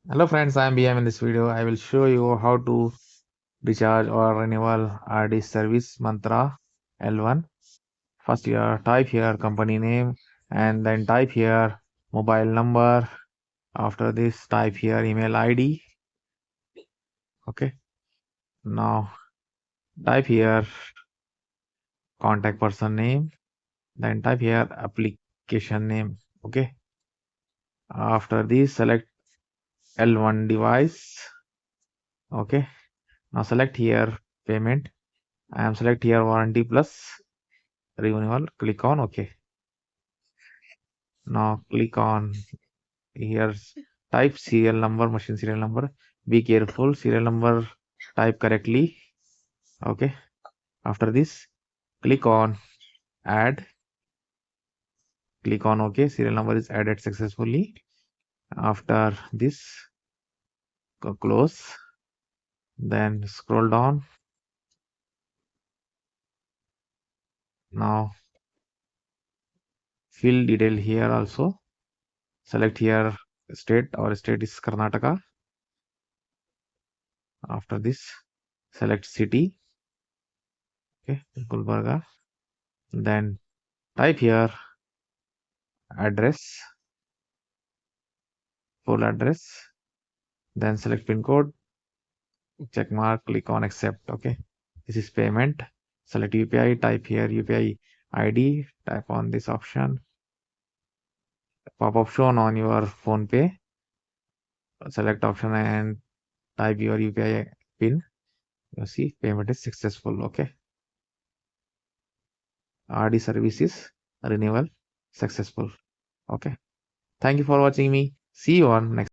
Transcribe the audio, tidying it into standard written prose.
Hello friends, I am BM. In this video, I will show you how to recharge or renewal RD service mantra L1. First here, type here company name and then type here mobile number. After this, type here email ID. Okay. Now type here contact person name. Then type here application name. Okay. After this, select L1 device. Okay. Now select here payment. I am select here warranty plus renewal. Click on OK. Now click on here, type serial number, machine serial number. Be careful, serial number type correctly. Okay. After this, click on add. Click on OK. Serial number is added successfully. After this, close. Then scroll down. Now fill detail here also. Select here state. Our state is Karnataka. After this, select city. Okay, Gulbarga. Then type here address, full address. Then select pin code, check mark, click on accept. Okay, this is payment. Select UPI, type here UPI ID, type on this option. Pop-up shown on your phone pay. Select option and type your UPI pin. You see payment is successful. Okay, RD services renewal successful. Okay, thank you for watching me. See you on next.